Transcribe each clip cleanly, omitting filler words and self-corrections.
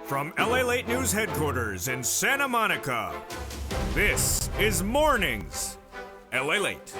From LALATE News headquarters in Santa Monica, this is Mornings, LALATE.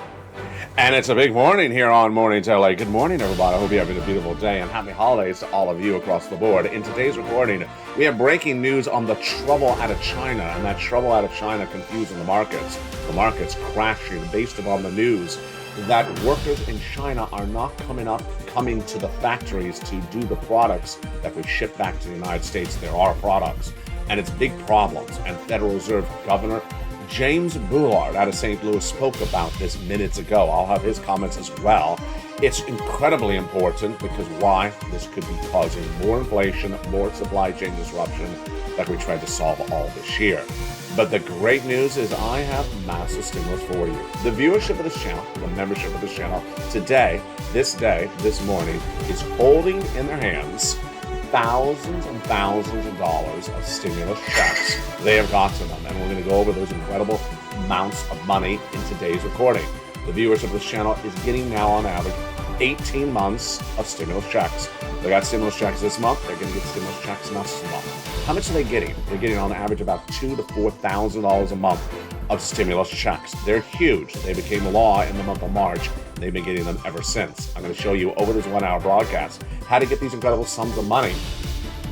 And it's a big morning here on Mornings LA. Good morning, everybody. I hope you're having a beautiful day, and happy holidays to all of you across the board. In today's recording, we have breaking news on the trouble out of China, and that trouble out of China confusing the markets. The markets crashing based upon the news that workers in China are not coming to the factories to do the products that we ship back to the United States. There are products, and it's big problems. And Federal Reserve Governor James Bullard out of St. Louis spoke about this minutes ago. I'll have his comments as well. It's incredibly important because why? This could be causing more inflation, more supply chain disruption that we tried to solve all this year. But the great news is I have massive stimulus for you. The viewership of this channel, the membership of this channel, today, this morning, is holding in their hands thousands and thousands of dollars of stimulus checks. They have gotten them, and we're going to go over those incredible amounts of money in today's recording. The viewership of this channel is getting now on average 18 months of stimulus checks. They got stimulus checks this month. They're going to get stimulus checks next month. How much are they getting? They're getting on average about $2,000 to $4,000 a month of stimulus checks. They're huge. They became law in the month of March. They've been getting them ever since. I'm going to show you over this 1 hour broadcast how to get these incredible sums of money.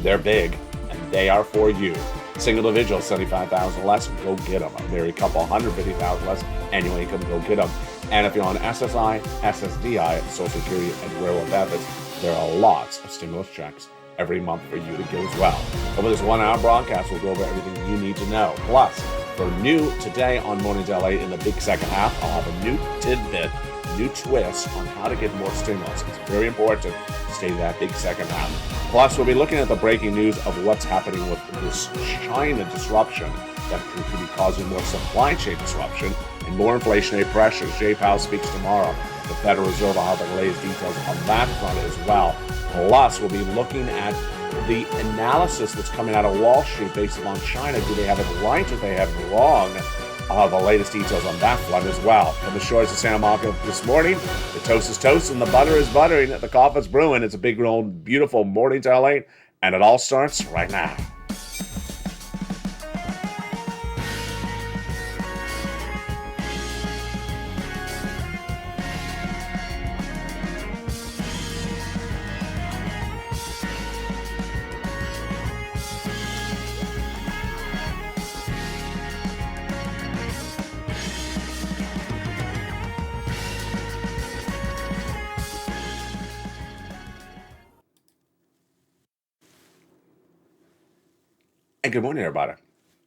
They're big, and they are for you. Single individual, $75,000 less, go get them. A married couple, $150,000 less annual income, go get them. And if you're on SSI, SSDI, Social Security, and railroad benefits, there are lots of stimulus checks every month for you to get as well. Over this 1 hour broadcast, we'll go over everything you need to know. Plus, for new today on Mornings LA in the big second half, I'll have a new tidbit, new twist on how to get more stimulus. It's very important to stay to that big second half. Plus, we'll be looking at the breaking news of what's happening with this China disruption that could be causing more supply chain disruption and more inflationary pressures. Jay Powell speaks tomorrow. The Federal Reserve will have the latest details on that front as well. Plus, we'll be looking at the analysis that's coming out of Wall Street based upon China. Do they have it right? Do they have it wrong? I'll have the latest details on that front as well. From the shores of Santa Monica this morning, the toast is toasting, the butter is buttering, the coffee's brewing. It's a big, old, beautiful morning to LA, and it all starts right now. And good morning, everybody.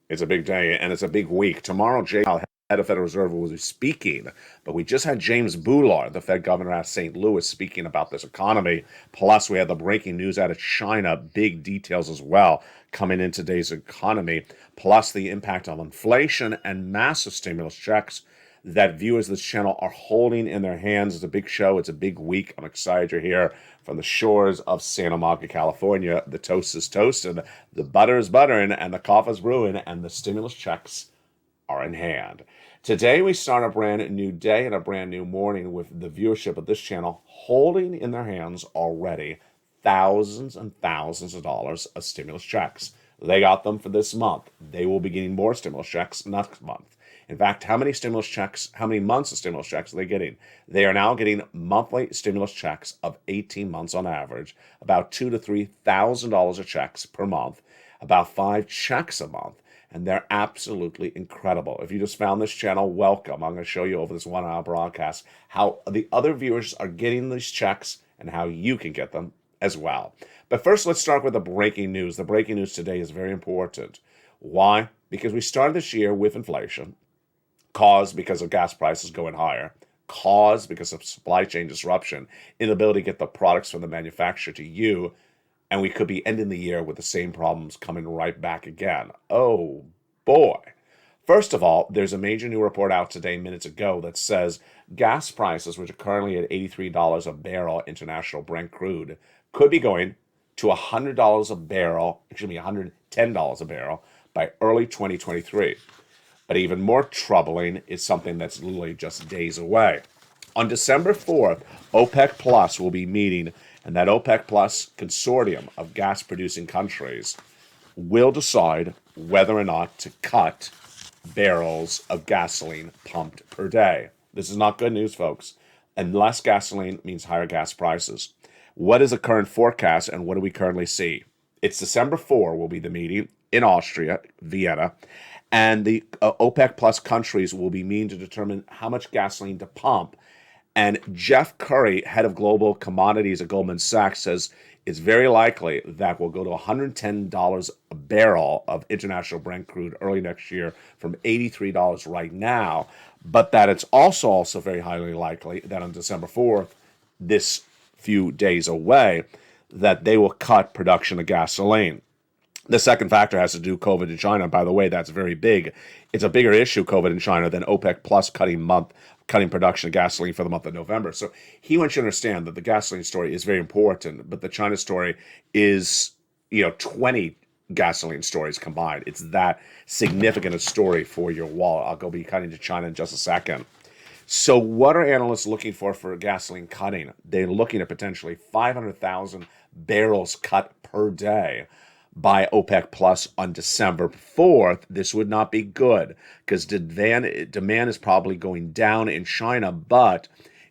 It's a big day, and it's a big week. Tomorrow, Jay Powell, head of Federal Reserve, will be speaking, but we just had James Bullard, the Fed governor out of St. Louis, speaking about this economy. Plus, we had the breaking news out of China, big details as well, coming in today's economy, plus the impact on inflation and massive stimulus checks that viewers of this channel are holding in their hands. It's a big show. It's a big week. I'm excited you're here from the shores of Santa Monica, California. The toast is toasted, the butter is buttering, and the coffee is brewing, and the stimulus checks are in hand. Today, we start a brand new day and a brand new morning with the viewership of this channel holding in their hands already thousands and thousands of dollars of stimulus checks. They got them for this month. They will be getting more stimulus checks next month. In fact, how many months of stimulus checks are they getting? They are now getting monthly stimulus checks of 18 months on average, about $2,000 to $3,000 of checks per month, about 5 checks a month, and they're absolutely incredible. If you just found this channel, welcome. I'm going to show you over this 1 hour broadcast how the other viewers are getting these checks and how you can get them as well. But first, let's start with the breaking news. The breaking news today is very important. Why? Because we started this year with inflation, caused because of gas prices going higher, caused because of supply chain disruption, inability to get the products from the manufacturer to you, and we could be ending the year with the same problems coming right back again. Oh, boy. First of all, there's a major new report out today, minutes ago, that says gas prices, which are currently at $83 a barrel international Brent crude, could be going to $100 a barrel, $110 a barrel by early 2023. But even more troubling is something that's literally just days away. On December 4th, OPEC Plus will be meeting, and that OPEC Plus consortium of gas-producing countries will decide whether or not to cut barrels of gasoline pumped per day. This is not good news, folks. And less gasoline means higher gas prices. What is the current forecast and what do we currently see? It's December 4 will be the meeting in Austria, Vienna, and the OPEC plus countries will be meeting to determine how much gasoline to pump. And Jeff Curry, head of global commodities at Goldman Sachs, says it's very likely that we'll go to $110 a barrel of international Brent crude early next year from $83 right now, but that it's also very highly likely that on December 4th, this few days away, that they will cut production of gasoline. The second factor has to do with COVID in China. By the way, that's very big. It's a bigger issue, COVID in China, than OPEC plus cutting production of gasoline for the month of November. So he wants you to understand that the gasoline story is very important, but the China story is, 20 gasoline stories combined. It's that significant a story for your wallet. I'll be cutting to China in just a second. So what are analysts looking for gasoline cutting? They're looking at potentially 500,000 barrels cut per day by OPEC Plus on December 4th. This would not be good because demand is probably going down in China. But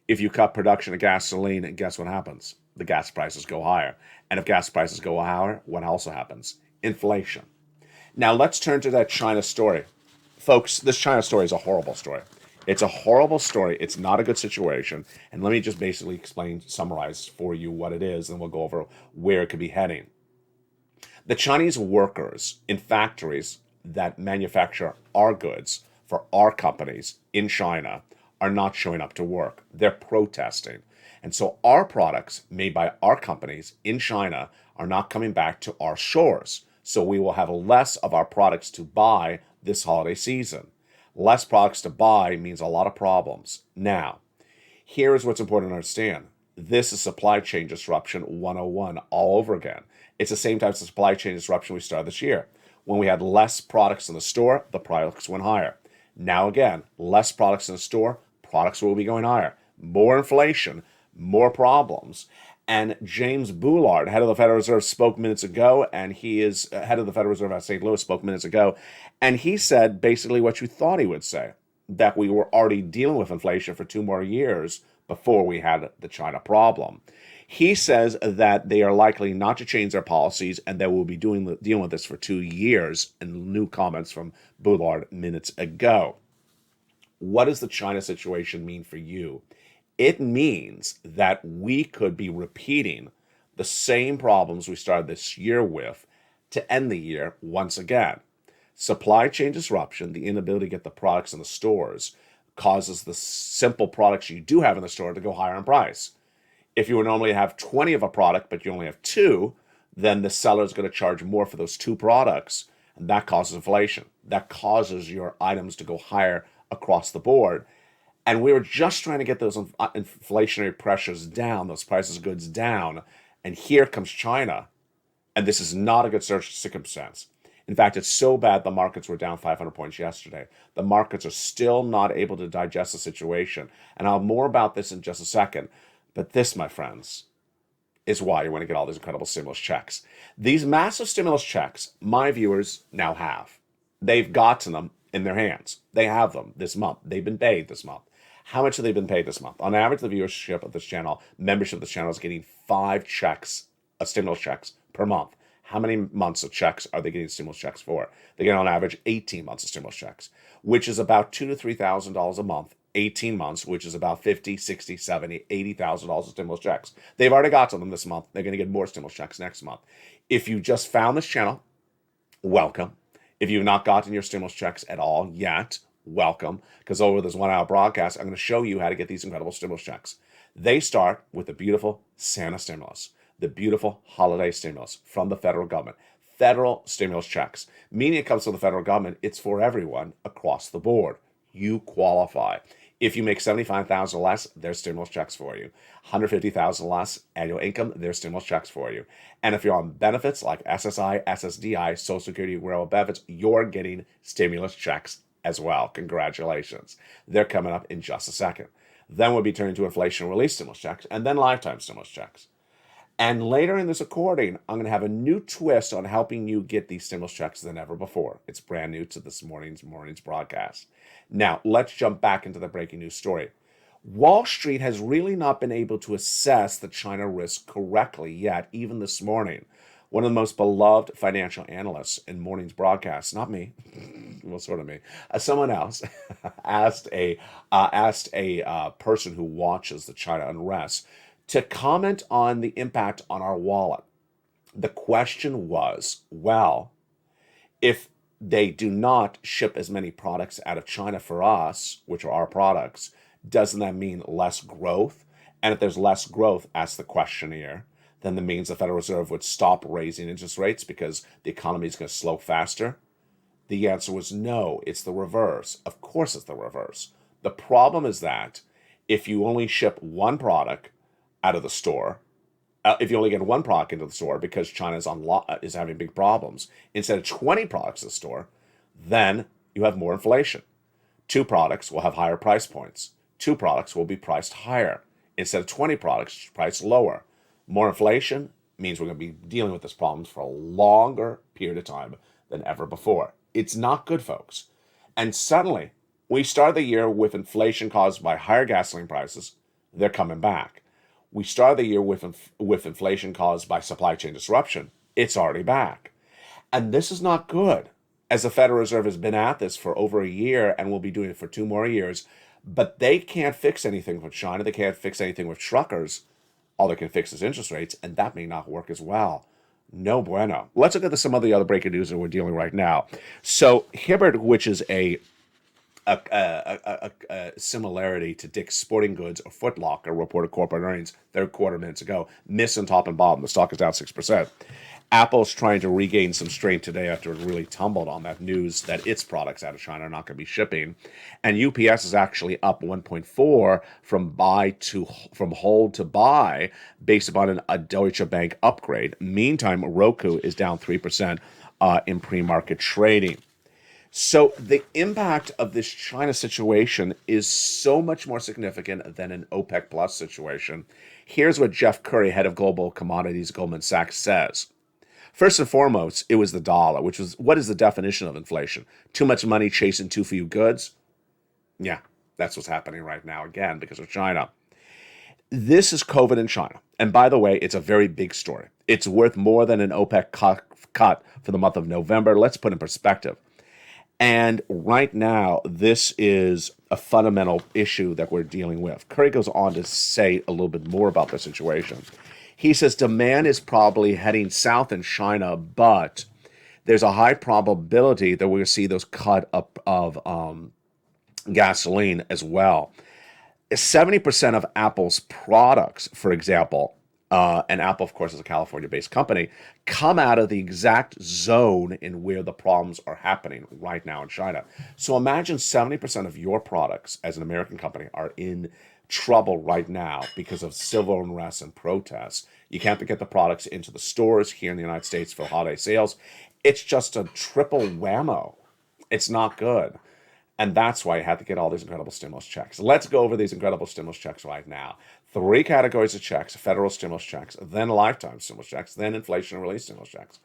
if you cut production of gasoline, guess what happens? The gas prices go higher. And if gas prices go higher, what also happens? Inflation. Now let's turn to that China story. Folks, this China story is a horrible story. It's a horrible story. It's not a good situation. And let me just basically summarize for you what it is, and we'll go over where it could be heading. The Chinese workers in factories that manufacture our goods for our companies in China are not showing up to work. They're protesting. And so our products made by our companies in China are not coming back to our shores. So we will have less of our products to buy this holiday season. Less products to buy means a lot of problems. Now, here is what's important to understand. This is supply chain disruption 101 all over again. It's the same types of supply chain disruption we started this year. When we had less products in the store, the products went higher. Now again, less products in the store, products will be going higher. More inflation, more problems. And James Bullard, head of the Federal Reserve, spoke minutes ago, and he is head of the Federal Reserve at St. Louis, spoke minutes ago, and he said basically what you thought he would say, that we were already dealing with inflation for 2 more years before we had the China problem. He says that they are likely not to change their policies and that we'll be dealing with this for 2 years, and new comments from Bullard minutes ago. What does the China situation mean for you? It means that we could be repeating the same problems we started this year with to end the year once again. Supply chain disruption, the inability to get the products in the stores, causes the simple products you do have in the store to go higher in price. If you would normally have 20 of a product, but you only have 2, then the seller is going to charge more for those 2 products, and that causes inflation. That causes your items to go higher across the board. And we were just trying to get those inflationary pressures down, those prices of goods down, and here comes China, and this is not a good circumstance. In fact, it's so bad the markets were down 500 points yesterday. The markets are still not able to digest the situation, and I'll have more about this in just a second. But this, my friends, is why you want to get all these incredible stimulus checks. These massive stimulus checks, my viewers now have. They've gotten them in their hands. They have them this month. They've been paid this month. How much have they been paid this month? On average, the viewership of this channel, membership of this channel, is getting 5 checks, stimulus checks per month. How many months of checks are they getting stimulus checks for? They get on average 18 months of stimulus checks, which is about $2,000 to $3,000 a month. 18 months, which is about $50,000, $60,000, $70,000, $80,000 of stimulus checks. They've already got to them this month. They're going to get more stimulus checks next month. If you just found this channel, welcome. If you've not gotten your stimulus checks at all yet, welcome. Because over this 1-hour broadcast, I'm going to show you how to get these incredible stimulus checks. They start with the beautiful Santa stimulus, the beautiful holiday stimulus from the federal government. Federal stimulus checks, meaning it comes from the federal government. It's for everyone across the board. You qualify. If you make $75,000 less, there's stimulus checks for you. $150,000 less annual income, there's stimulus checks for you. And if you're on benefits like SSI, SSDI, Social Security, rural benefits, you're getting stimulus checks as well. Congratulations. They're coming up in just a second. Then we'll be turning to inflation relief stimulus checks and then lifetime stimulus checks. And later in this recording, I'm going to have a new twist on helping you get these stimulus checks than ever before. It's brand new to this morning's broadcast. Now, let's jump back into the breaking news story. Wall Street has really not been able to assess the China risk correctly yet, even this morning. One of the most beloved financial analysts in morning's broadcast, not me, well, sort of me, someone else, asked a person who watches the China unrest to comment on the impact on our wallet. The question was, well, if they do not ship as many products out of China for us, which are our products, doesn't that mean less growth? And if there's less growth, asked the questionnaire, then that means the Federal Reserve would stop raising interest rates because the economy is going to slow faster? The answer was no, it's the reverse. Of course it's the reverse. The problem is that if you only ship one product out of the store, if you only get one product into the store because China is having big problems, instead of 20 products in the store, then you have more inflation. 2 products will have higher price points. 2 products will be priced higher. Instead of 20 products, priced lower. More inflation means we're going to be dealing with this problem for a longer period of time than ever before. It's not good, folks. And suddenly, we start the year with inflation caused by higher gasoline prices. They're coming back. We start the year with inflation caused by supply chain disruption. It's already back. And this is not good, as the Federal Reserve has been at this for over a year and will be doing it for 2 more years. But they can't fix anything with China. They can't fix anything with truckers. All they can fix is interest rates, and that may not work as well. No bueno. Let's look at some of the other breaking news that we're dealing right now. So Hibbert, which is a similarity to Dick's Sporting Goods or Foot Locker, reported corporate earnings 3/4 minutes ago. Miss on top and bottom. The stock is down 6%. Apple's trying to regain some strength today after it really tumbled on that news that its products out of China are not going to be shipping. And UPS is actually up 1.4 from hold to buy based upon a Deutsche Bank upgrade. Meantime, Roku is down 3% in pre-market trading. So the impact of this China situation is so much more significant than an OPEC Plus situation. Here's what Jeff Curry, head of global commodities, Goldman Sachs, says. First and foremost, it was the dollar, which was, what is the definition of inflation? Too much money chasing too few goods? Yeah, that's what's happening right now, again, because of China. This is COVID in China. And by the way, it's a very big story. It's worth more than an OPEC cut for the month of November. Let's put it in perspective. And right now, this is a fundamental issue that we're dealing with. Curry goes on to say a little bit more about the situation. He says demand is probably heading south in China, but there's a high probability that we're going to see those cut up of gasoline as well. 70% of Apple's products, for example, and Apple, of course, is a California-based company, come out of the exact zone in where the problems are happening right now in China. So imagine 70% of your products as an American company are in trouble right now because of civil unrest and protests. You can't get the products into the stores here in the United States for holiday sales. It's just a triple whammo. It's not good. And that's why I had to get all these incredible stimulus checks. Let's go over these incredible stimulus checks right now. 3 categories of checks: federal stimulus checks, then lifetime stimulus checks, then inflation relief stimulus checks.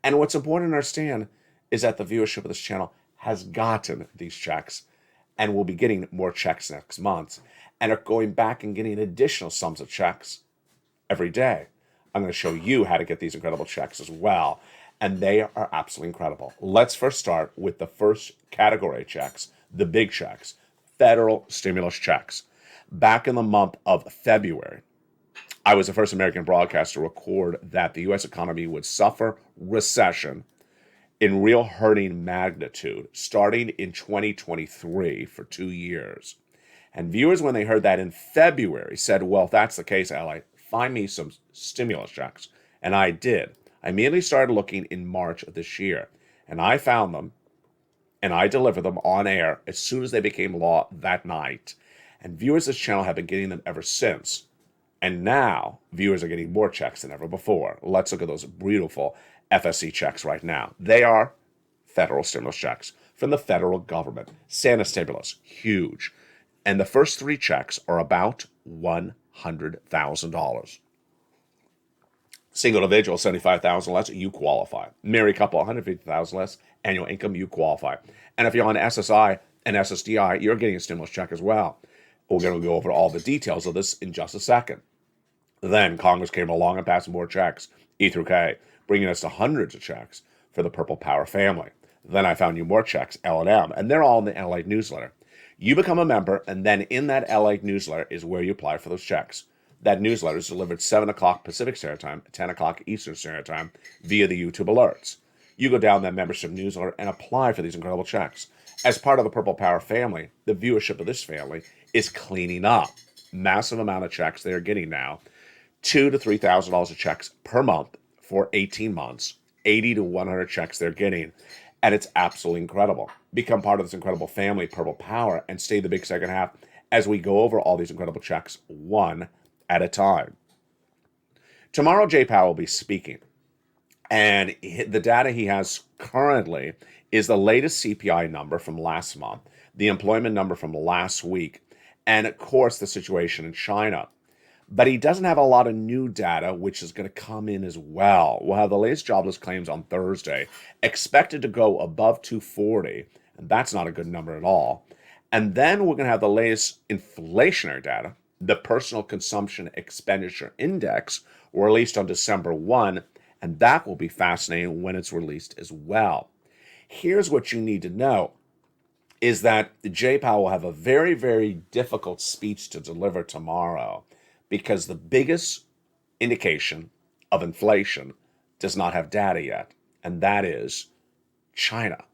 And what's important to understand is that the viewership of this channel has gotten these checks and will be getting more checks next month and are going back and getting additional sums of checks every day. I'm going to show you how to get these incredible checks as well. And they are absolutely incredible. Let's first start with the first category of checks, the big checks, federal stimulus checks. Back in the month of February, I was the first American broadcaster to record that the U.S. economy would suffer recession in real hurting magnitude starting in 2023 for 2 years. And viewers, when they heard that in February, said, well, if that's the case, Ally, find me some stimulus checks. And I did. I immediately started looking in March of this year, and I found them, and I delivered them on air as soon as they became law that night. And viewers of this channel have been getting them ever since. And now, viewers are getting more checks than ever before. Let's look at those beautiful FSC checks right now. They are federal stimulus checks from the federal government. Santa stimulus, huge. And the first 3 checks are about $100,000. Single individual, 75,000 less, you qualify. Married couple, 150,000 less annual income, you qualify. And if you're on SSI and SSDI, you're getting a stimulus check as well. We're going to go over all the details of this in just a second. Then Congress came along and passed more checks, E through K, bringing us to hundreds of checks for the Purple Power family. Then I found you more checks, L&M, and they're all in the LALATE newsletter. You become a member, and then in that LALATE newsletter is where you apply for those checks. That newsletter is delivered 7 o'clock Pacific Standard Time, 10 o'clock Eastern Standard Time via the YouTube alerts. You go down that membership newsletter and apply for these incredible checks. As part of the Purple Power family, the viewership of this family is cleaning up. Massive amount of checks they are getting now. $2,000 to $3,000 of checks per month for 18 months. 80 to 100 checks they're getting. And it's absolutely incredible. Become part of this incredible family, Purple Power, and stay the big second half as we go over all these incredible checks one at a time. Tomorrow, Jay Powell will be speaking. And the data he has currently is the latest CPI number from last month, the employment number from last week, and of course, the situation in China. But he doesn't have a lot of new data, which is going to come in as well. We'll have the latest jobless claims on Thursday, expected to go above 240, and that's not a good number at all. And then we're going to have the latest inflationary data, the Personal Consumption Expenditure Index, released on December 1, and that will be fascinating when it's released as well. Here's what you need to know, is that Jay Powell will have a very, very difficult speech to deliver tomorrow, because the biggest indication of inflation does not have data yet, and that is China.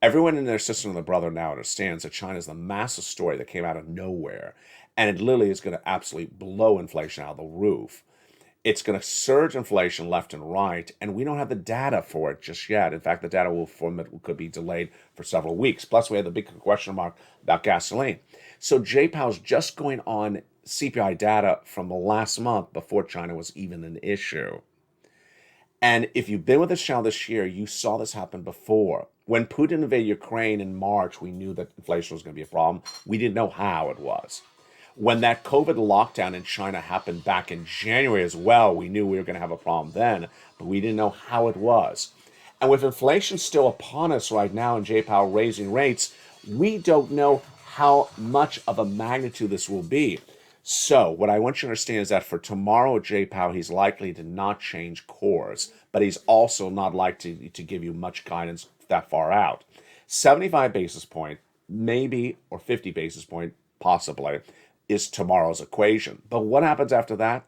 Everyone in their sister and their brother now understands that China is the massive story that came out of nowhere, and it literally is going to absolutely blow inflation out of the roof. It's going to surge inflation left and right, and we don't have the data for it just yet. In fact, the data could be delayed for several weeks. Plus, we have the big question mark about gasoline. So Jay Powell's just going on CPI data from the last month before China was even an issue. And if you've been with this channel this year, you saw this happen before. When Putin invaded Ukraine in March, we knew that inflation was going to be a problem. We didn't know how it was. When that COVID lockdown in China happened back in January as well, we knew we were going to have a problem then, but we didn't know how it was. And with inflation still upon us right now and Jay Powell raising rates, we don't know how much of a magnitude this will be. So what I want you to understand is that for tomorrow, Jay Powell, he's likely to not change course, but he's also not likely to give you much guidance that far out. 75 basis point, maybe, or 50 basis point, possibly, is tomorrow's equation. But what happens after that?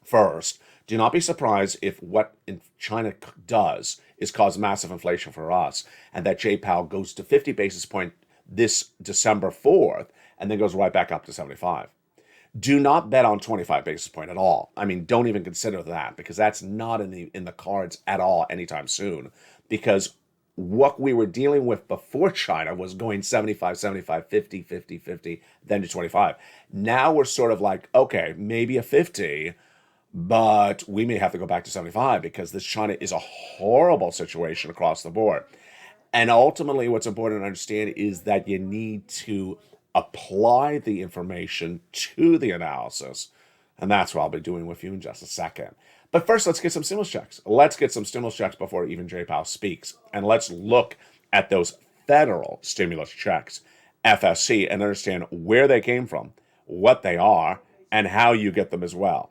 First, do not be surprised if what China does is cause massive inflation for us, and that Jay Powell goes to 50 basis point this December 4th, and then goes right back up to 75. Do not bet on 25 basis point at all. I mean, don't even consider that, because that's not in the cards at all anytime soon. Because what we were dealing with before China was going 75, 75, 50, 50, 50, then to 25. Now we're sort of like, okay, maybe a 50, but we may have to go back to 75 because this China is a horrible situation across the board. And ultimately, what's important to understand is that you need to apply the information to the analysis. And that's what I'll be doing with you in just a second. But first, let's get some stimulus checks. Let's get some stimulus checks before even Jay Powell speaks. And let's look at those federal stimulus checks, FSC, and understand where they came from, what they are, and how you get them as well.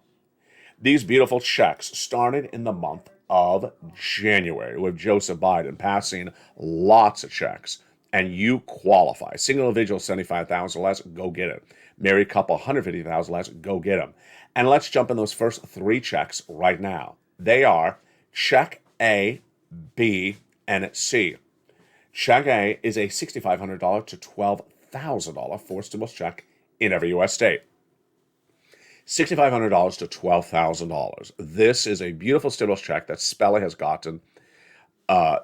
These beautiful checks started in the month of January with Joseph Biden passing lots of checks. And you qualify. Single individual, 75,000 less, go get it. Married couple, 150,000 less, go get them. And let's jump in those first three checks right now. They are check A, B, and C. Check A is a $6,500 to $12,000 for stimulus check in every U.S. state. $6,500 to $12,000. This is a beautiful stimulus check that Spelly has gotten.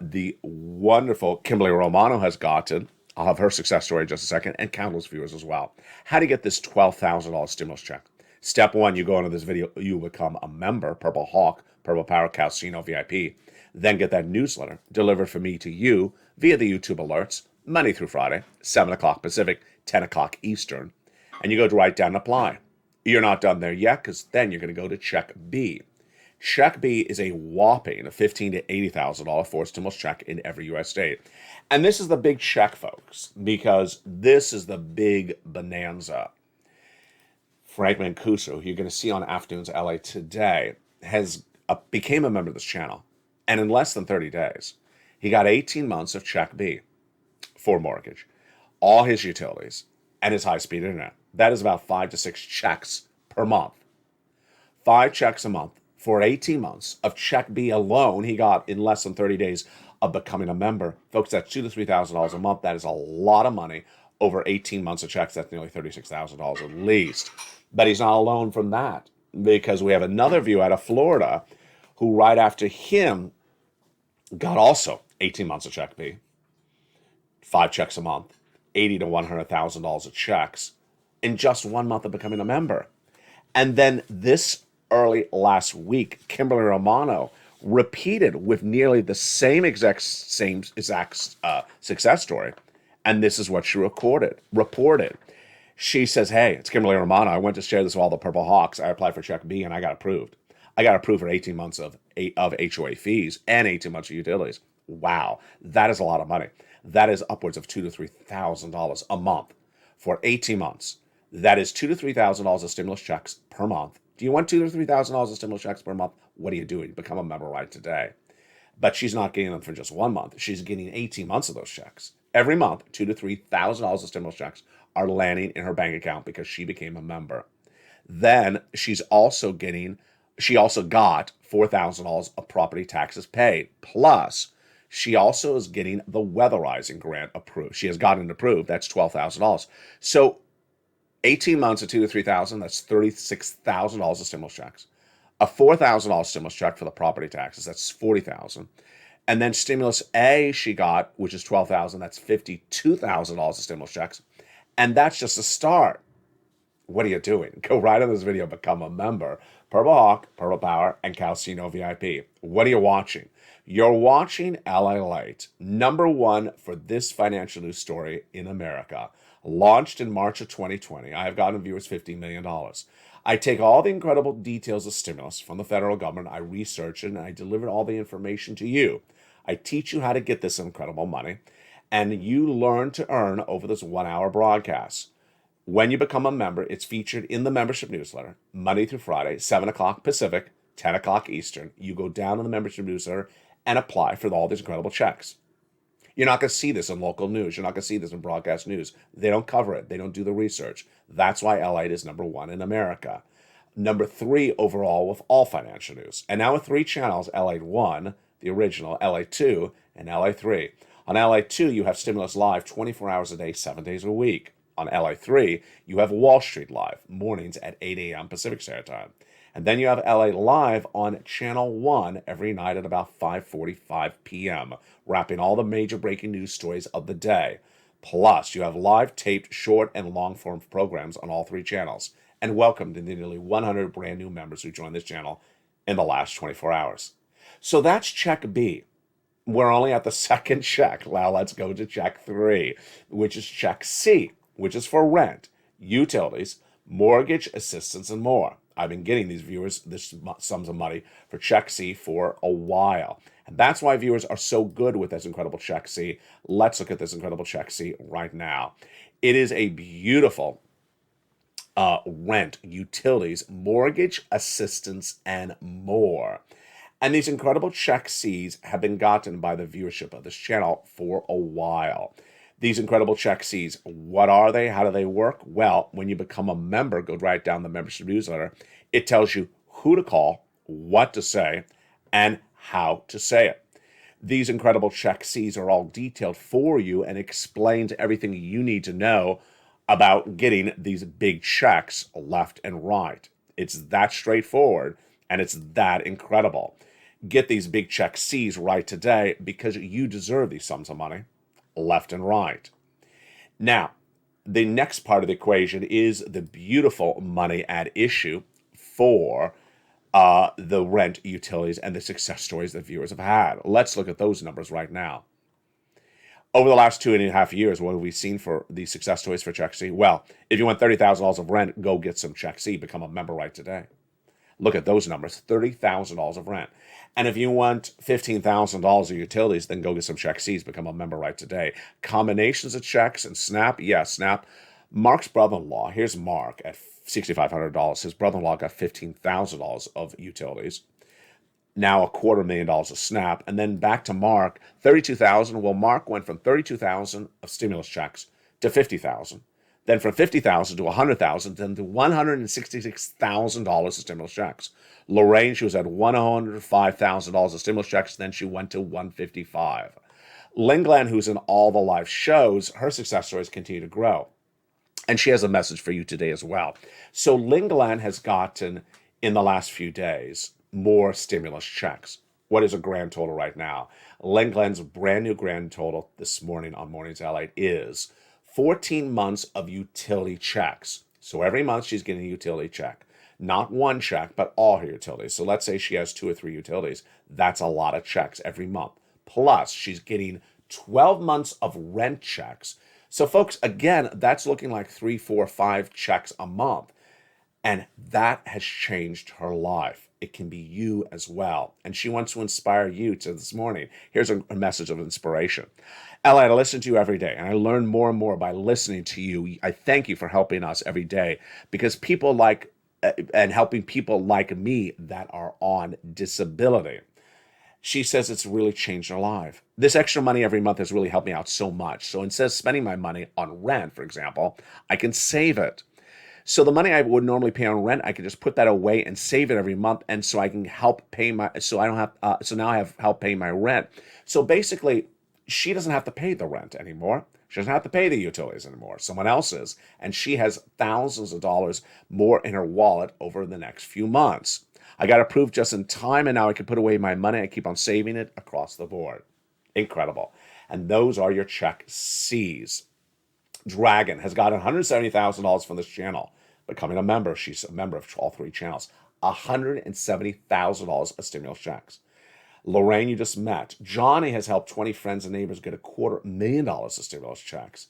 The wonderful Kimberly Romano has gotten. I'll have her success story in just a second, and countless viewers as well. How to get this $12,000 stimulus check? Step one, you go into this video, you become a member, Purple Hawk, Purple Power Casino VIP. Then get that newsletter delivered from me to you via the YouTube alerts, Monday through Friday, 7 o'clock Pacific, 10 o'clock Eastern. And you go to right down and apply. You're not done there yet, because then you're going to go to check B. Check B is a whopping $15,000 to $80,000 for a stimulus check in every U.S. state. And this is the big check, folks, because this is the big bonanza. Frank Mancuso, who you're going to see on Afternoons LA today, became a member of this channel. And in less than 30 days, he got 18 months of Check B for mortgage, all his utilities, and his high-speed internet. That is about 5 to 6 checks per month. 5 checks a month for 18 months of Check B alone. He got in less than 30 days of becoming a member. Folks, that's $2,000 to $3,000 a month. That is a lot of money. Over 18 months of checks, that's nearly $36,000 at least. But he's not alone from that, because we have another viewer out of Florida who right after him got also 18 months of Check B, 5 checks a month, $80,000 to $100,000 of checks in just 1 month of becoming a member. And then this early last week, Kimberly Romano repeated with nearly the same exact success story. And this is what she reported. She says, hey, it's Kimberly Romano. I went to share this with all the Purple Hawks. I applied for Check B and I got approved. I got approved for 18 months of HOA fees and 18 months of utilities. Wow, that is a lot of money. That is upwards of $2,000 to $3,000 a month for 18 months. That is $2,000 to $3,000 of stimulus checks per month. Do you want $2,000 to $3,000 of stimulus checks per month? What are you doing? Become a member right today. But she's not getting them for just 1 month. She's getting 18 months of those checks. Every month, $2,000 to $3,000 of stimulus checks are landing in her bank account because she became a member. Then she also got $4,000 of property taxes paid. Plus, she also is getting the weatherizing grant approved. She has gotten it approved. That's $12,000. So 18 months of $2,000 to $3,000, that's $36,000 of stimulus checks. A $4,000 stimulus check for the property taxes, that's $40,000. And then stimulus A she got, which is $12,000, that's $52,000 of stimulus checks. And that's just a start. What are you doing? Go right on this video, become a member. Purple Hawk, Purple Power, and Calcino VIP. What are you watching? You're watching LALATE, #1 for this financial news story in America. Launched in March of 2020. I have gotten viewers $15 million. I take all the incredible details of stimulus from the federal government, I research it, and I deliver all the information to you. I teach you how to get this incredible money, and you learn to earn over this 1-hour broadcast. When you become a member, it's featured in the membership newsletter, Monday through Friday, 7 o'clock Pacific, 10 o'clock Eastern. You go down in the membership newsletter and apply for all these incredible checks. You're not going to see this in local news. You're not going to see this in broadcast news. They don't cover it. They don't do the research. That's why LALATE is #1 in America. #3 overall with all financial news. And now with 3 channels, LALATE 1, the original, LALATE 2, and LALATE 3. On LALATE 2, you have Stimulus Live 24 hours a day, 7 days a week. On LALATE 3, you have Wall Street Live, mornings at 8 a.m. Pacific Standard Time. And then you have LALATE Live on Channel 1 every night at about 5:45 p.m., wrapping all the major breaking news stories of the day. Plus, you have live taped short and long-form programs on all 3 channels. And welcome to the nearly 100 brand new members who joined this channel in the last 24 hours. So that's Check B. We're only at the second check. Now let's go to Check 3, which is Check C, which is for rent, utilities, mortgage assistance, and more. I've been getting these viewers this sums of money for Check C for a while. And that's why viewers are so good with this incredible Check C. Let's look at this incredible Check C right now. It is a beautiful rent, utilities, mortgage assistance, and more. And these incredible Check Cs have been gotten by the viewership of this channel for a while. These incredible Check Cs, what are they? How do they work? Well, when you become a member, go right down the membership newsletter. It tells you who to call, what to say, and how to say it. These incredible Check Cs are all detailed for you and explains everything you need to know about getting these big checks left and right. It's that straightforward, and it's that incredible. Get these big Check Cs right today because you deserve these sums of money left and right. Now, the next part of the equation is the beautiful money at issue for the rent, utilities, and the success stories that viewers have had. Let's look at those numbers right now. Over the last 2.5 years, what have we seen for the success stories for Check C? Well, if you want $30,000 of rent, go get some Check C. Become a member right today. Look at those numbers, $30,000 of rent. And if you want $15,000 of utilities, then go get some Check C's, become a member right today. Combinations of checks and Snap, yeah, Snap. Mark's brother-in-law, here's Mark at $6,500. His brother-in-law got $15,000 of utilities. Now $250,000 of Snap, and then back to Mark, $32,000. Well, Mark went from $32,000 of stimulus checks to $50,000, then from $50,000 to $100,000, then to $166,000 of stimulus checks. Lorraine, she was at $105,000 of stimulus checks, then she went to $155,000. Lingland, who's in all the live shows, her success stories continue to grow, and she has a message for you today as well. So Lingland has gotten in the last few days more stimulus checks. What is a grand total right now? Lingland's brand new grand total this morning on Mornings LA is 14 months of utility checks. So every month she's getting a utility check. Not one check, but all her utilities. So let's say she has 2 or 3 utilities. That's a lot of checks every month. Plus, she's getting 12 months of rent checks. So folks, again, that's looking like 3, 4, 5 checks a month. And that has changed her life. It can be you as well. And she wants to inspire you to this morning. Here's a message of inspiration. Ella, I listen to you every day, and I learn more and more by listening to you. I thank you for helping us every day, because people like, and helping people like me that are on disability. She says it's really changed her life. This extra money every month has really helped me out so much. So instead of spending my money on rent, for example, I can save it. So the money I would normally pay on rent, I can just put that away and save it every month, and so I can help pay my. So I don't have. So now I have help paying my rent. So basically, she doesn't have to pay the rent anymore. She doesn't have to pay the utilities anymore. Someone else is, and she has thousands of dollars more in her wallet over the next few months. I got approved just in time, and now I can put away my money. I keep on saving it across the board. Incredible. And those are your Check C's. Dragon has gotten $170,000 from this channel. Becoming a member, she's a member of all 3 channels. $170,000 of stimulus checks. Lorraine, you just met. Johnny has helped 20 friends and neighbors get $250,000 of stimulus checks.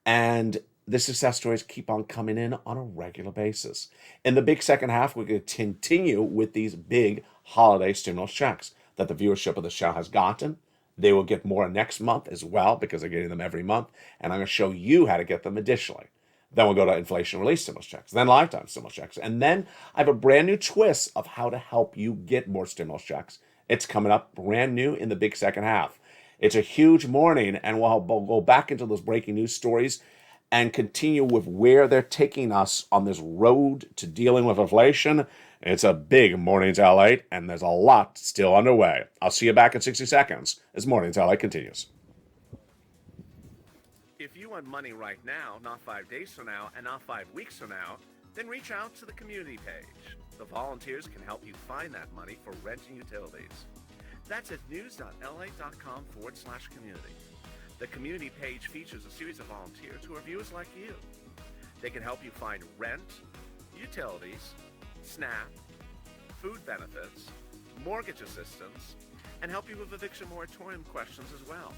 And the success stories keep on coming in on a regular basis. In the big second half, we're going to continue with these big holiday stimulus checks that the viewership of the show has gotten. They will get more next month as well, because they're getting them every month. And I'm going to show you how to get them additionally. Then we'll go to inflation relief stimulus checks, then lifetime stimulus checks. And then I have a brand new twist of how to help you get more stimulus checks. It's coming up brand new in the big second half. It's a huge morning, and we'll go back into those breaking news stories and continue with where they're taking us on this road to dealing with inflation. It's a big Mornings LA, and there's a lot still underway. I'll see you back in 60 seconds as Mornings LA continues. If you want money right now, not 5 days from now, and not 5 weeks from now, then reach out to the community page. The volunteers can help you find that money for rent and utilities. That's at news.la.com/community. The community page features a series of volunteers who are viewers like you. They can help you find rent, utilities, SNAP, food benefits, mortgage assistance, and help you with eviction moratorium questions as well.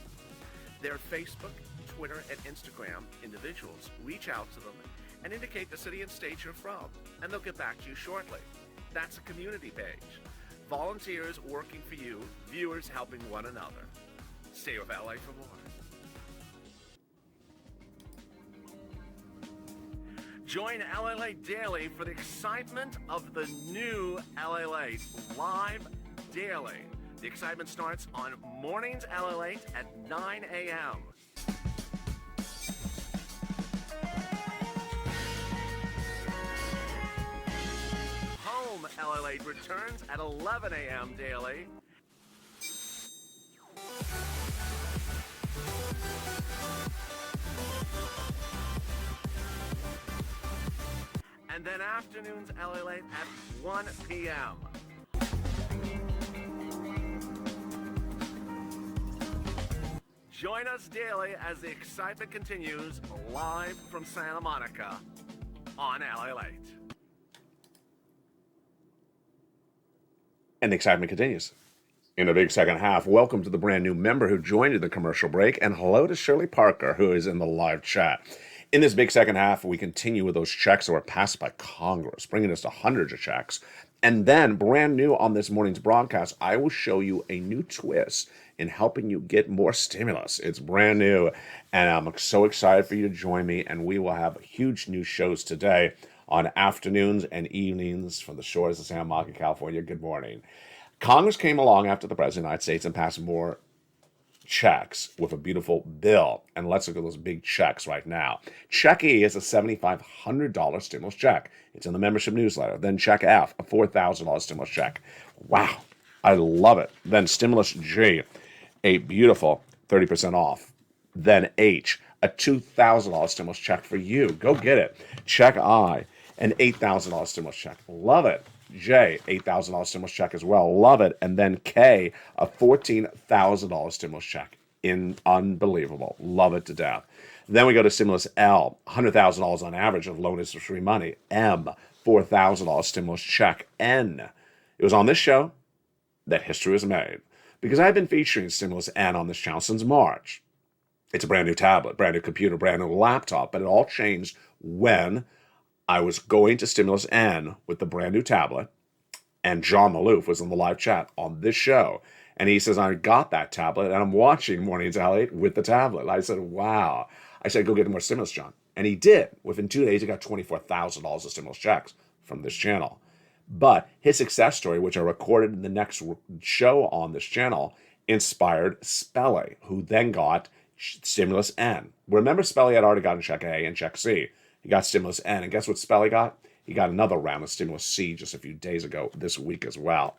Their Facebook, Twitter, and Instagram individuals reach out to them and indicate the city and state you're from, and they'll get back to you shortly. That's a community page. Volunteers working for you, viewers helping one another. Stay with LA for more. Join LALATE Daily for the excitement of the new LALATE live daily. The excitement starts on Mornings LALATE at 9 a.m. Home LALATE returns at 11 a.m. daily. And then afternoons LALATE at 1 p.m. Join us daily as the excitement continues live from Santa Monica on LALATE. And the excitement continues. In the big second half, welcome to the brand new member who joined in the commercial break, and hello to Shirley Parker, who is in the live chat. In this big second half, we continue with those checks that were passed by Congress, bringing us to hundreds of checks. And then, brand new on this morning's broadcast, I will show you a new twist in helping you get more stimulus. It's brand new, and I'm so excited for you to join me. And we will have huge new shows today on afternoons and evenings from the shores of Santa Monica, California. Good morning. Congress came along after the President of the United States and passed more checks with a beautiful bill. And let's look at those big checks right now. Check E is a $7,500 stimulus check. It's in the membership newsletter. Then Check F, a $4,000 stimulus check. Wow, I love it. Then Stimulus G, a beautiful 30% off. Then H, a $2,000 stimulus check for you. Go get it. Check I, an $8,000 stimulus check. Love it. J, $8,000 stimulus check as well. Love it. And then K, a $14,000 stimulus check. Unbelievable. Love it to death. Then we go to stimulus L, $100,000 on average of loan interest-free money. M, $4,000 stimulus check. N, it was on this show that history was made because I've been featuring stimulus N on this channel since March. It's a brand new tablet, brand new computer, brand new laptop, but it all changed when I was going to Stimulus N with the brand new tablet, and John Maloof was in the live chat on this show. And he says, I got that tablet, and I'm watching Mornings at LALATE with the tablet. I said, wow. I said, go get more stimulus, John. And he did. Within 2 days, he got $24,000 of stimulus checks from this channel. But his success story, which I recorded in the next show on this channel, inspired Spelly, who then got Stimulus N. Remember, Spelly had already gotten Check A and Check C. He got Stimulus N, and guess what Spelly got? He got another round of Stimulus C just a few days ago this week as well.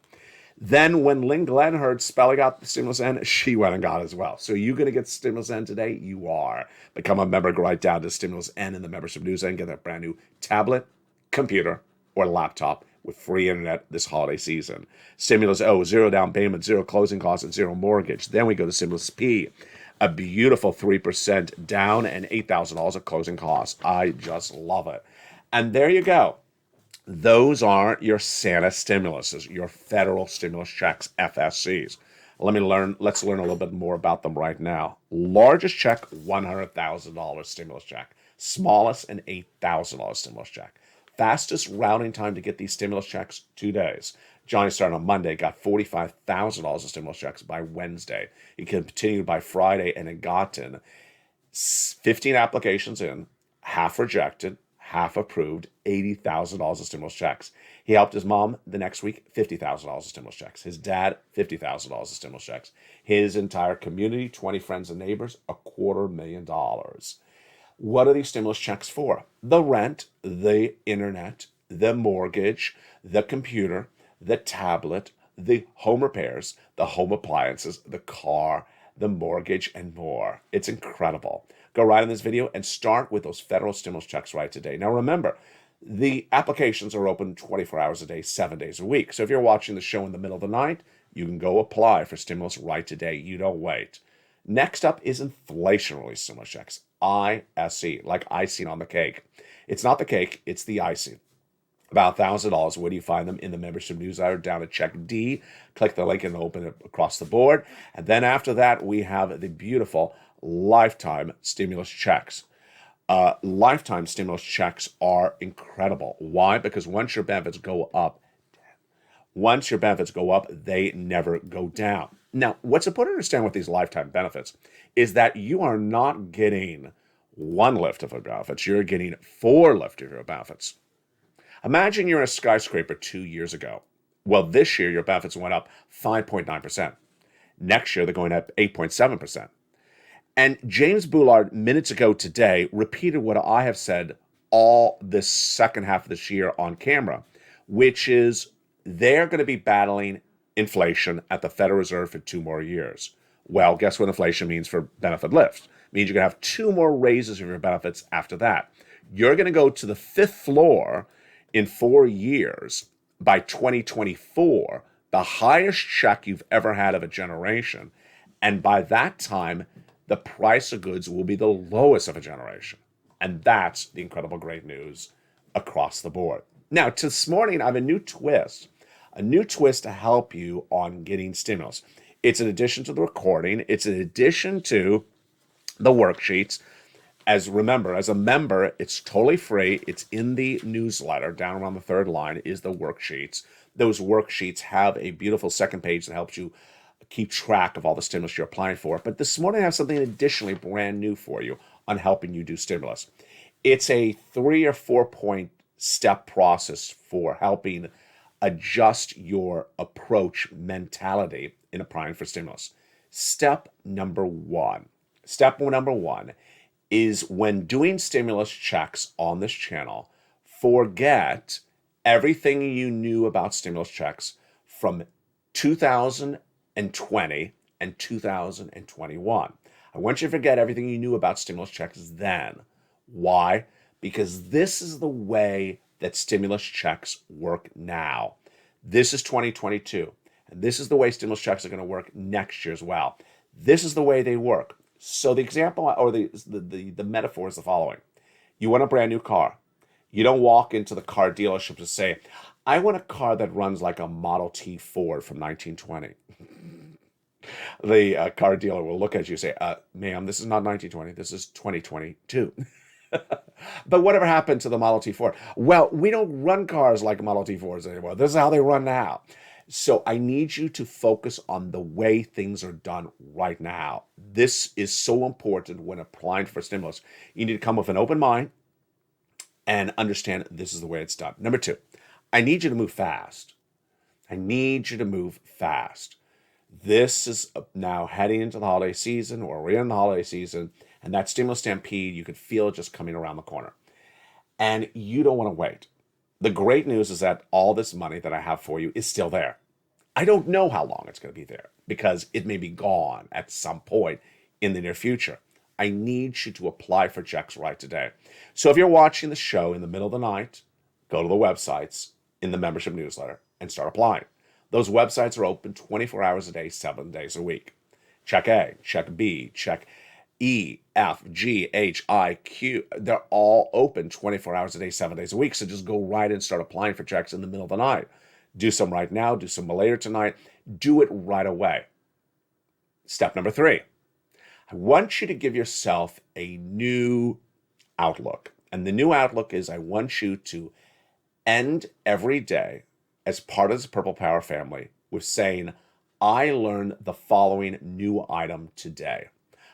Then when Lynn Glenn heard Spelly got the Stimulus N, she went and got it as well. So you going to get Stimulus N today? You are. Become a member, go right down to Stimulus N in the membership news and get that brand new tablet, computer, or laptop with free internet this holiday season. Stimulus O, 0 down payment, 0 closing costs, and 0 mortgage. Then we go to Stimulus P, a beautiful 3% down and $8,000 of closing costs. I just love it. And there you go. Those are your Santa stimuluses, your federal stimulus checks, FSCs. Let's learn a little bit more about them right now. Largest check, $100,000 stimulus check. Smallest, an $8,000 stimulus check. Fastest routing time to get these stimulus checks, 2 days. Johnny started on Monday, got $45,000 of stimulus checks by Wednesday. He continued by Friday and had gotten 15 applications in, half rejected, half approved, $80,000 of stimulus checks. He helped his mom the next week, $50,000 of stimulus checks. His dad, $50,000 of stimulus checks. His entire community, 20 friends and neighbors, $250,000. What are these stimulus checks for? The rent, the internet, the mortgage, the computer, the tablet, the home repairs, the home appliances, the car, the mortgage, and more. It's incredible. Go right in this video and start with those federal stimulus checks right today. Now remember, the applications are open 24 hours a day, 7 days a week. So if you're watching the show in the middle of the night, you can go apply for stimulus right today. You don't wait. Next up is inflation relief stimulus checks, ISC, like icing on the cake. It's not the cake, it's the icing. About $1,000. Where do you find them? In the membership newsletter down at Check D. Click the link and open it across the board. And then after that, we have the beautiful lifetime stimulus checks. Lifetime stimulus checks are incredible. Why? Because once your benefits go up, they never go down. Now, what's important to understand with these lifetime benefits is that you are not getting one lift of your benefits. You're getting 4 lift of your benefits. Imagine you're in a skyscraper 2 years ago. Well, this year, your benefits went up 5.9%. Next year, they're going up 8.7%. And James Boulard, minutes ago today, repeated what I have said all this second half of this year on camera, which is they're going to be battling inflation at the Federal Reserve for 2 more years. Well, guess what inflation means for benefit lifts? It means you're going to have 2 more raises of your benefits after that. You're going to go to the 5th floor in 4 years. By 2024, the highest check you've ever had of a generation. And by that time, the price of goods will be the lowest of a generation. And that's the incredible great news across the board. Now, this morning, I have a new twist to help you on getting stimulus. It's in addition to the recording. It's in addition to the worksheets. Remember, as a member, it's totally free. It's in the newsletter. Down around the third line is the worksheets. those worksheets have a beautiful second page that helps you keep track of all the stimulus you're applying for. But this morning I have something additionally brand new for you on helping you do stimulus. It's a 3 or 4 point step process for helping adjust your approach mentality in applying for stimulus. Step number one is when doing stimulus checks on this channel, forget everything you knew about stimulus checks from 2020 and 2021. I want you to forget everything you knew about stimulus checks then. Why? Because this is the way that stimulus checks work now. This is 2022, and this is the way stimulus checks are going to work next year as well. This is the way they work. So the example or the metaphor is the following. You want a brand new car. You don't walk into the car dealership to say, I want a car that runs like a Model T Ford from 1920. The car dealer will look at you and say, ma'am, this is not 1920, this is 2022. But whatever happened to the Model T Ford? Well, we don't run cars like Model T Fords anymore. This is how they run now. So I need you to focus on the way things are done right now. This is so important when applying for stimulus. You need to come with an open mind and understand this is the way it's done. Number two, I need you to move fast. I need you to move fast. This is now heading into the holiday season, or we're in the holiday season, and that stimulus stampede, you could feel it just coming around the corner. And you don't want to wait. The great news is that all this money that I have for you is still there. I don't know how long it's going to be there because it may be gone at some point in the near future. I need you to apply for checks right today. So if you're watching the show in the middle of the night, go to the websites in the membership newsletter and start applying. Those websites are open 24 hours a day, 7 days a week. Check A, check B, check E, F, G, H, I, Q. They're all open 24 hours a day, 7 days a week. So just go right and start applying for checks in the middle of the night. Do some right now, do some later tonight. Do it right away. Step number three, I want you to give yourself a new outlook. And the new outlook is I want you to end every day as part of this Purple Power family with saying, I learned the following new item today.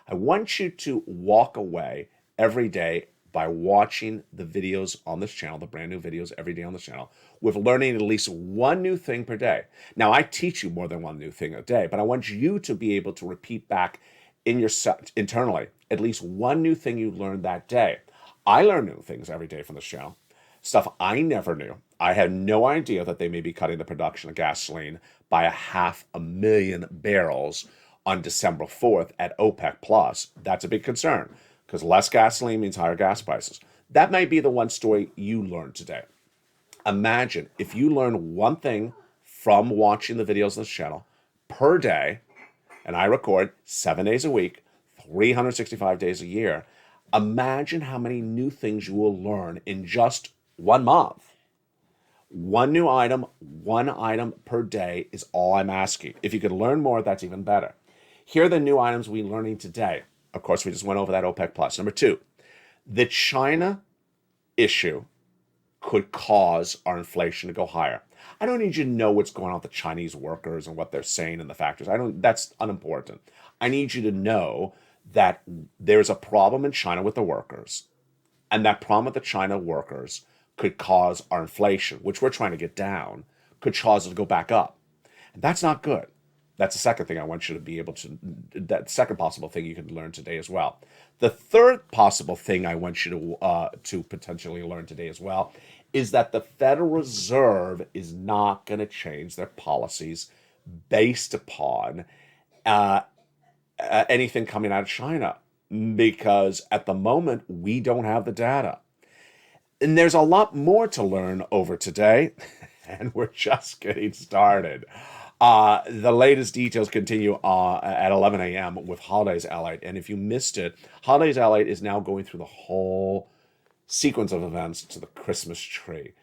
I want you to walk away every day by watching the videos on this channel, the brand new videos every day on this channel, with learning at least one new thing per day. Now, I teach you more than one new thing a day, but I want you to be able to repeat back in yourself internally at least one new thing you learned that day. I learn new things every day from this channel. Stuff I never knew. I had no idea that they may be cutting the production of gasoline by 500,000 barrels on December 4th at OPEC Plus. That's a big concern because less gasoline means higher gas prices. That might be the one story you learned today. Imagine if you learn one thing from watching the videos on this channel per day, and I record 7 days a week, 365 days a year. Imagine how many new things you will learn in just 1 month. One new item, one item per day is all I'm asking. If you could learn more, that's even better. Here are the new items we're learning today. Of course, we just went over that OPEC Plus. Number two, the China issue could cause our inflation to go higher. I don't need you to know what's going on with the Chinese workers and what they're saying in the factories. That's unimportant. I need you to know that there's a problem in China with the workers, and that problem with the China workers could cause our inflation, which we're trying to get down, could cause it to go back up. And that's not good. That's the second thing I want you to be able to, that second possible thing you can learn today as well. The third possible thing I want you to potentially learn today as well is that the Federal Reserve is not going to change their policies based upon anything coming out of China, because at the moment we don't have the data. And there's a lot more to learn over today, and we're just getting started. The latest details continue at 11 a.m. with Holidays LALATE. And if you missed it, Holidays LALATE is now going through the whole sequence of events to the Christmas tree.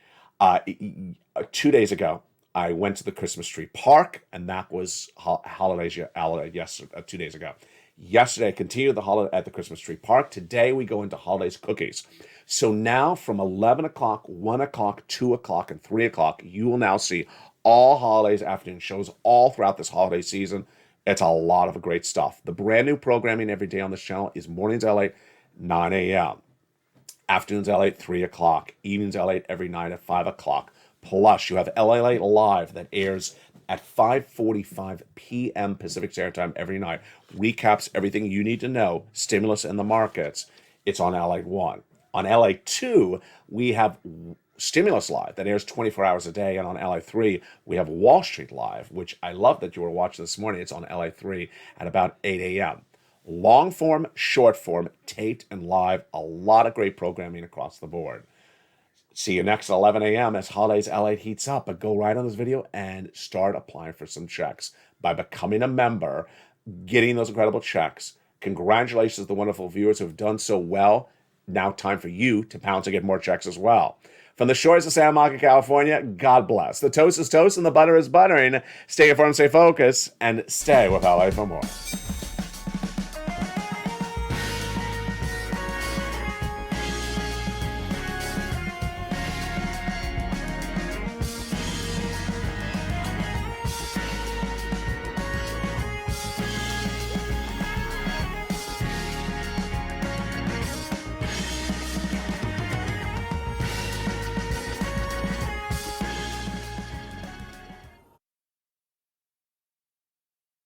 2 days ago, I went to the Christmas tree park, and that was Holidays LALATE yesterday, 2 days ago. Yesterday, I continued the holiday at the Christmas tree park. Today, we go into Holidays cookies. So now from 11 o'clock, 1 o'clock, 2 o'clock, and 3 o'clock, you will now see all holidays afternoon shows all throughout this holiday season. It's a lot of great stuff. The brand new programming every day on this channel is Mornings LA, 9 a.m. Afternoons LA, 3 o'clock. Evenings LA every night at 5 o'clock. Plus, you have LALATE Live that airs at 5:45 p.m. Pacific Standard Time every night. Recaps everything you need to know, stimulus in the markets. It's on LA 1. On LA 2, we have Stimulus Live that airs 24 hours a day. And on LA 3, we have Wall Street Live, which I love that you were watching this morning. It's on LA 3 at about 8 a.m. Long form, short form, taped and live. A lot of great programming across the board. See you next at 11 a.m. as Holidays LA heats up. But go right on this video and start applying for some checks by becoming a member, getting those incredible checks. Congratulations to the wonderful viewers who have done so well. Now time for you to pounce and get more checks as well. From the shores of Santa Monica, California, God bless. The toast is toast and the butter is buttering. Stay informed, stay focused, and stay with LA for more.